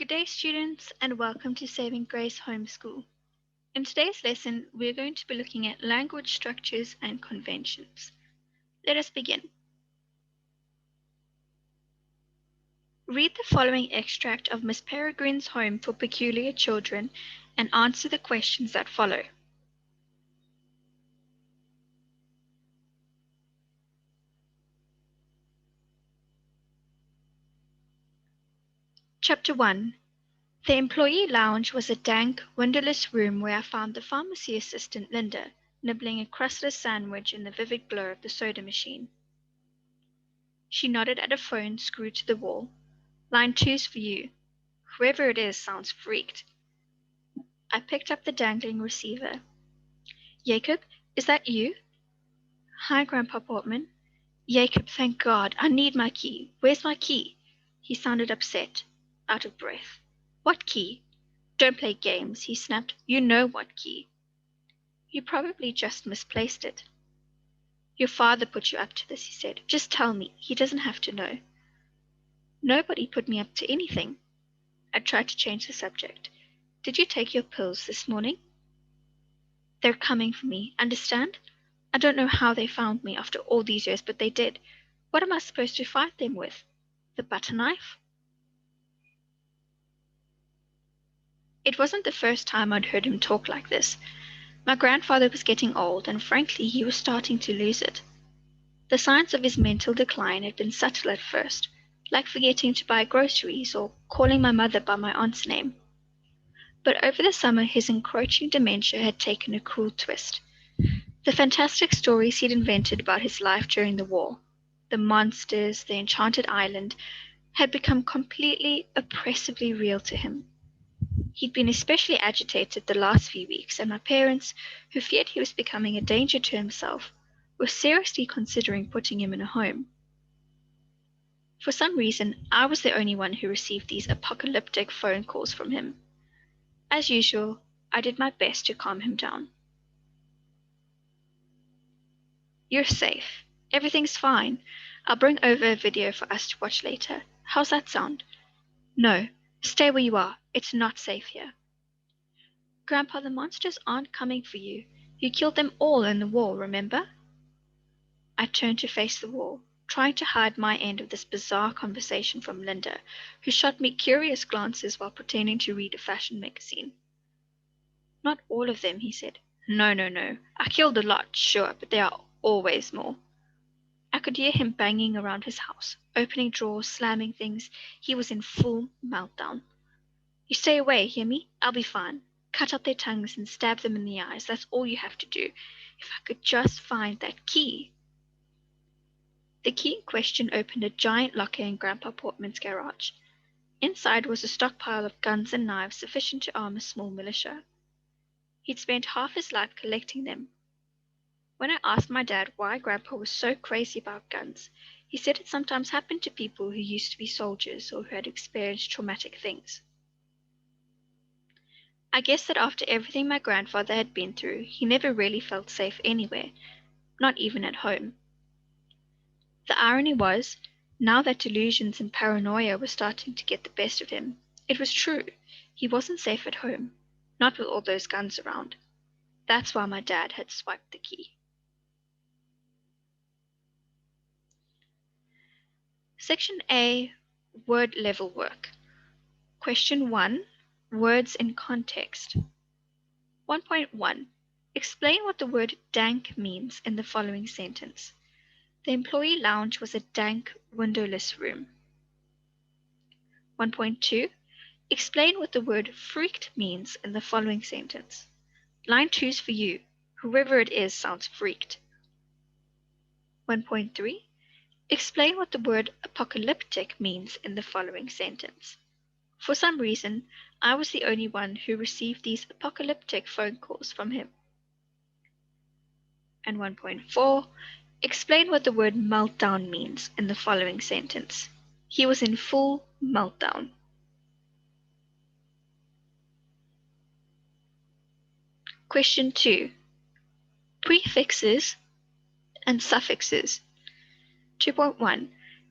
Good day, students, and welcome to Saving Grace Homeschool. In today's lesson, we're going to be looking at language structures and conventions. Let us begin. Read the following extract of Miss Peregrine's Home for Peculiar Children and answer the questions that follow. Chapter 1. The employee lounge was a dank, windowless room where I found the pharmacy assistant Linda nibbling a crustless sandwich in the vivid glow of the soda machine. She nodded at a phone screwed to the wall. Line 2's for you. Whoever it is sounds freaked. I picked up the dangling receiver. Jacob, is that you? Hi, Grandpa Portman. Jacob, thank God. I need my key. Where's my key? He sounded upset, out of breath. What key? Don't play games, he snapped. You know what key. You probably just misplaced it. Your father put you up to this, he said. Just tell me. He doesn't have to know. Nobody put me up to anything. I tried to change the subject. Did you take your pills this morning? They're coming for me, understand? I don't know how they found me after all these years, but they did. What am I supposed to fight them with? The butter knife? It wasn't the first time I'd heard him talk like this. My grandfather was getting old, and frankly, he was starting to lose it. The signs of his mental decline had been subtle at first, like forgetting to buy groceries or calling my mother by my aunt's name. But over the summer, his encroaching dementia had taken a cruel twist. The fantastic stories he'd invented about his life during the war, the monsters, the enchanted island, had become completely, oppressively real to him. He'd been especially agitated the last few weeks, and my parents, who feared he was becoming a danger to himself, were seriously considering putting him in a home. For some reason, I was the only one who received these apocalyptic phone calls from him. As usual, I did my best to calm him down. You're safe. Everything's fine. I'll bring over a video for us to watch later. How's that sound? No. Stay where you are. It's not safe here. Grandpa, the monsters aren't coming for you. You killed them all in the war, remember? I turned to face the wall, trying to hide my end of this bizarre conversation from Linda, who shot me curious glances while pretending to read a fashion magazine. Not all of them, he said. No. I killed a lot, sure, but there are always more. I could hear him banging around his house, opening drawers, slamming things. He was in full meltdown. You stay away, hear me? I'll be fine. Cut out their tongues and stab them in the eyes. That's all you have to do. If I could just find that key. The key in question opened a giant locker in Grandpa Portman's garage. Inside was a stockpile of guns and knives sufficient to arm a small militia. He'd spent half his life collecting them. When I asked my dad why Grandpa was so crazy about guns, he said it sometimes happened to people who used to be soldiers or who had experienced traumatic things. I guess that after everything my grandfather had been through, he never really felt safe anywhere, not even at home. The irony was, now that delusions and paranoia were starting to get the best of him, it was true. He wasn't safe at home, not with all those guns around. That's why my dad had swiped the key. Section A, word level work. Question 1, words in context. 1.1. Explain what the word dank means in the following sentence. The employee lounge was a dank, windowless room. 1.2. Explain what the word freaked means in the following sentence. Line 2's for you. Whoever it is sounds freaked. 1.3. Explain what the word apocalyptic means in the following sentence. For some reason, I was the only one who received these apocalyptic phone calls from him. And 1.4. Explain what the word meltdown means in the following sentence. He was in full meltdown. Question 2. Prefixes and suffixes. 2.1.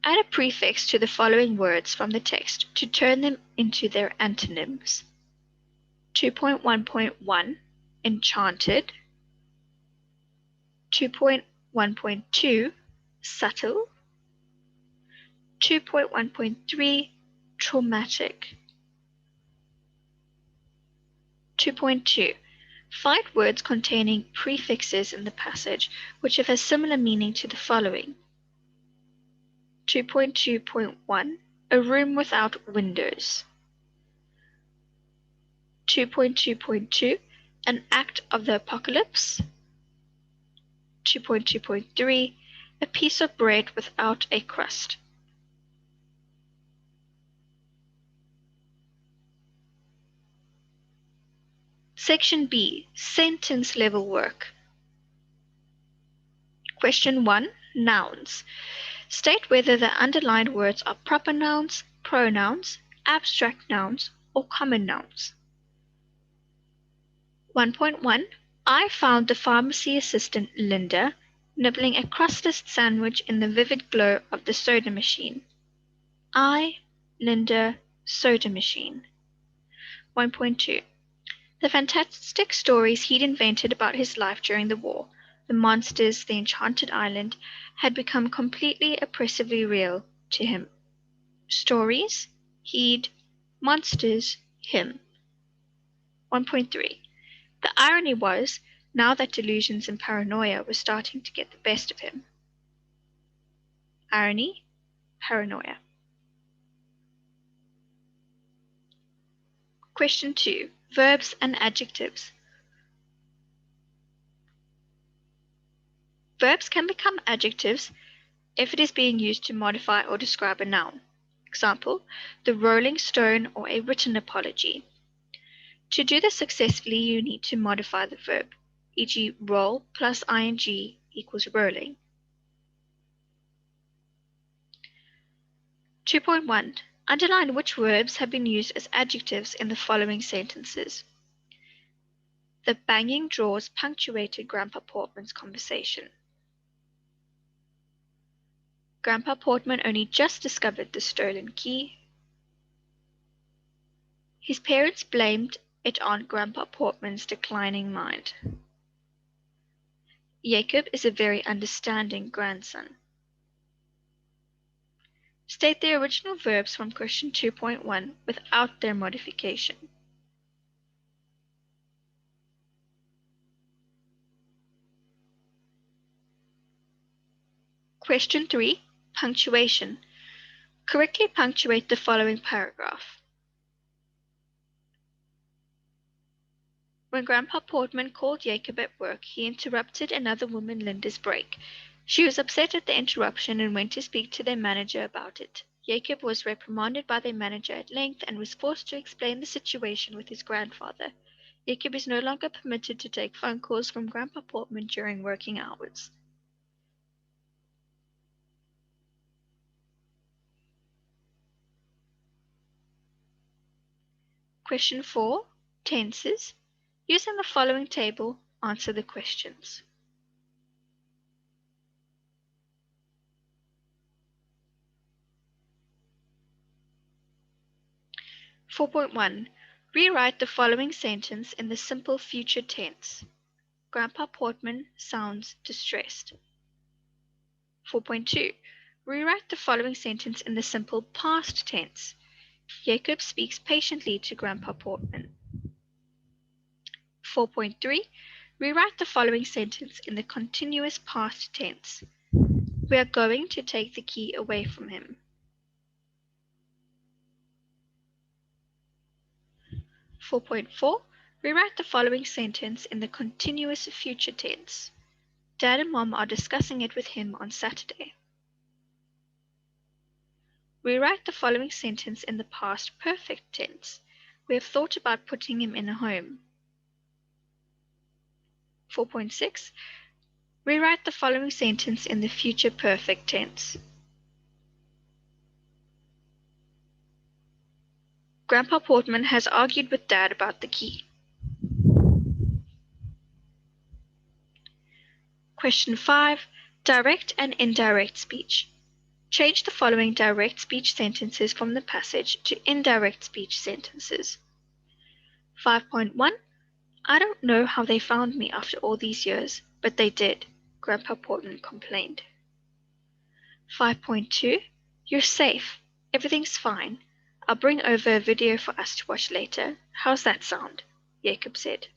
Add a prefix to the following words from the text to turn them into their antonyms. 2.1.1 Enchanted. 2.1.2 Subtle. 2.1.3 Traumatic. 2.2 Find words containing prefixes in the passage which have a similar meaning to the following. 2.2.1 A room without windows. 2.2.2 An act of the apocalypse. 2.2.3 A piece of bread without a crust. Section B. Sentence level work. Question 1. Nouns. State whether the underlined words are proper nouns, pronouns, abstract nouns, or common nouns. 1.1 I found the pharmacy assistant Linda nibbling a crustless sandwich in the vivid glow of the soda machine. I, Linda, soda machine. 1.2 The fantastic stories he'd invented about his life during the war, the monsters, the enchanted island, had become completely oppressively real to him. Stories, he'd, monsters, him. 1.3 The irony was, now that delusions and paranoia were starting to get the best of him. Irony, paranoia. Question 2. Verbs and adjectives. Verbs can become adjectives if it is being used to modify or describe a noun. Example, the rolling stone or a written apology. To do this successfully, you need to modify the verb, e.g. roll plus ing equals rolling. 2.1 Underline which verbs have been used as adjectives in the following sentences. The banging drawers punctuated Grandpa Portman's conversation. Grandpa Portman only just discovered the stolen key. His parents blamed it on Grandpa Portman's declining mind. Jacob is a very understanding grandson. State the original verbs from question 2.1 without their modification. Question 3. Punctuation. Correctly punctuate the following paragraph. When Grandpa Portman called Jacob at work, he interrupted another woman, Linda's break. She was upset at the interruption and went to speak to their manager about it. Jacob was reprimanded by their manager at length and was forced to explain the situation with his grandfather. Jacob is no longer permitted to take phone calls from Grandpa Portman during working hours. Question 4. Tenses. Using the following table, answer the questions. Four point one. Rewrite the following sentence in the simple future tense. Grandpa Portman sounds distressed. 4.2. Rewrite the following sentence in the simple past tense. Jacob speaks patiently to Grandpa Portman. 4.3. Rewrite the following sentence in the continuous past tense. We are going to take the key away from him. 4.4. Rewrite the following sentence in the continuous future tense. Dad and Mom are discussing it with him on Saturday. Rewrite the following sentence in the past perfect tense. We have thought about putting him in a home. 4.6. Rewrite the following sentence in the future perfect tense. Grandpa Portman has argued with Dad about the key. Question 5. Direct and indirect speech. Change the following direct speech sentences from the passage to indirect speech sentences. 5.1. I don't know how they found me after all these years, but they did, Grandpa Portman complained. 5.2. You're safe. Everything's fine. I'll bring over a video for us to watch later. How's that sound? Jacob said.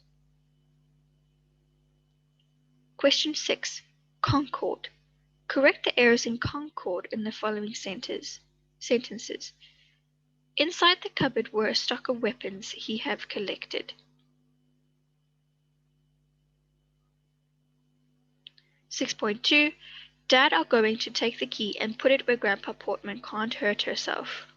Question 6. Concord. Correct the errors in concord in the following sentences. Inside the cupboard were a stock of weapons he have collected. 6.2. Dad are going to take the key and put it where Grandpa Portman can't hurt herself.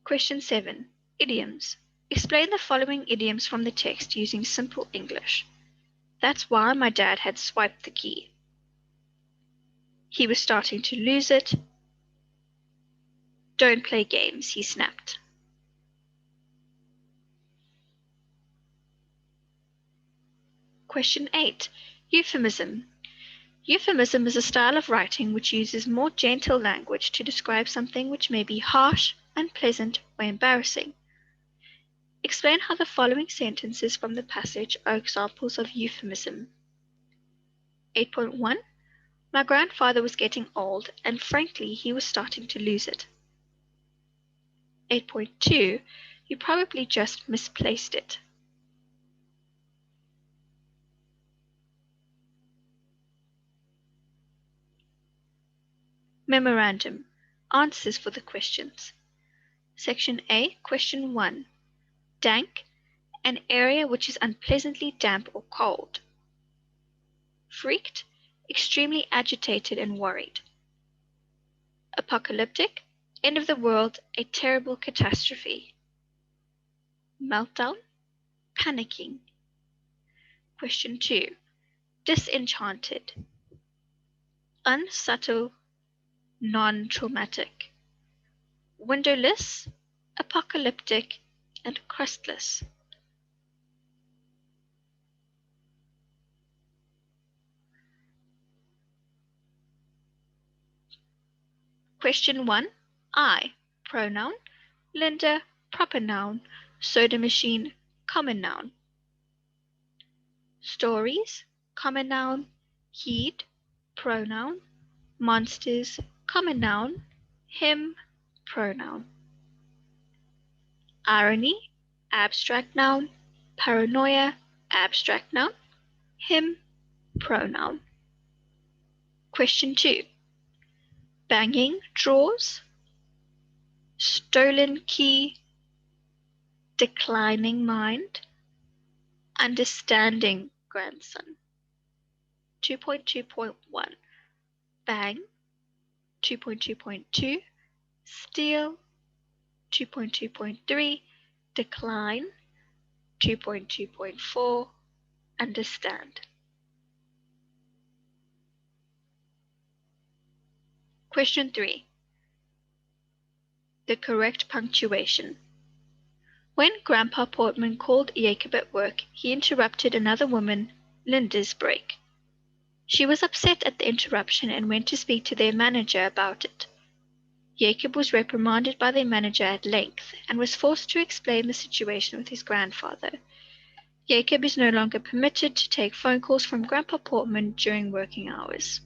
Question 7. Idioms. Explain the following idioms from the text using simple English. That's why my dad had swiped the key. He was starting to lose it. Don't play games, he snapped. Question 8. Euphemism. Euphemism is a style of writing which uses more gentle language to describe something which may be harsh, unpleasant, or embarrassing. Explain how the following sentences from the passage are examples of euphemism. 8.1. My grandfather was getting old, and frankly, he was starting to lose it. 8.2. You probably just misplaced it. Memorandum. Answers for the questions. Section A, Question 1. Dank, an area which is unpleasantly damp or cold. Freaked, extremely agitated and worried. Apocalyptic, end of the world, a terrible catastrophe. Meltdown, panicking. Question 2. Disenchanted. Unsubtle, non-traumatic. Windowless, apocalyptic, and crustless. Question 1. I, pronoun. Linda, proper noun. Soda machine, common noun. Stories, common noun. Heed, pronoun. Monsters, common noun. Him, pronoun. Irony, abstract noun. Paranoia, abstract noun. Him, pronoun. Question 2. Banging drawers. Stolen key. Declining mind. Understanding grandson. 2.2.1. Bang. 2.2.2. Steal. 2.2.3. Decline. 2.2.4. Understand. Question 3. The correct punctuation. When Grandpa Portman called Jacob at work, he interrupted another woman, Linda's break. She was upset at the interruption and went to speak to their manager about it. Jacob was reprimanded by their manager at length and was forced to explain the situation with his grandfather. Jacob is no longer permitted to take phone calls from Grandpa Portman during working hours.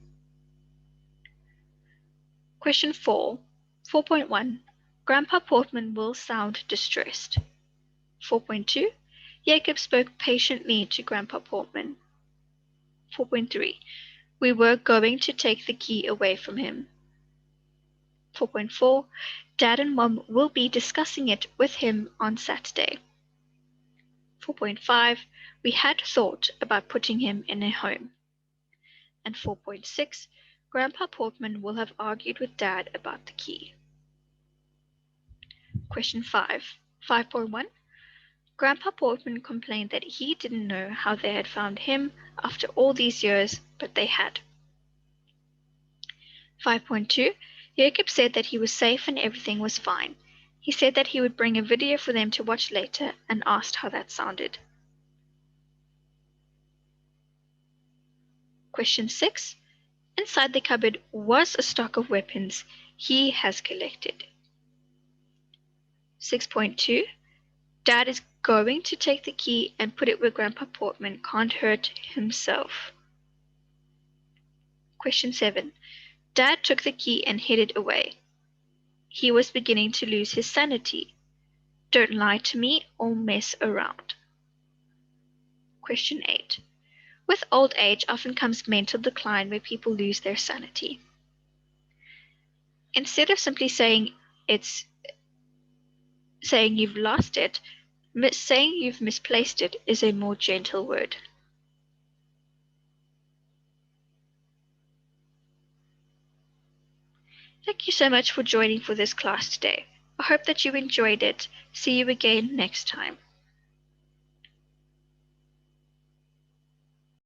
Question 4. 4.1. Grandpa Portman will sound distressed. 4.2. Jacob spoke patiently to Grandpa Portman. 4.3. We were going to take the key away from him. 4.4. Dad and Mom will be discussing it with him on Saturday. 4.5. We had thought about putting him in a home. And 4.6. Grandpa Portman will have argued with Dad about the key. Question 5. 5.1. Grandpa Portman complained that he didn't know how they had found him after all these years, but they had. 5.2. Jacob said that he was safe and everything was fine. He said that he would bring a video for them to watch later and asked how that sounded. Question 6. Inside the cupboard was a stock of weapons he has collected. 6.2. Dad is going to take the key and put it where Grandpa Portman can't hurt himself. Question 7. Dad took the key and hid it away. He was beginning to lose his sanity. Don't lie to me or mess around. Question 8. With old age often comes mental decline where people lose their sanity. Instead of simply saying you've lost it, saying you've misplaced it is a more gentle word. Thank you so much for joining for this class today. I hope that you enjoyed it. See you again next time.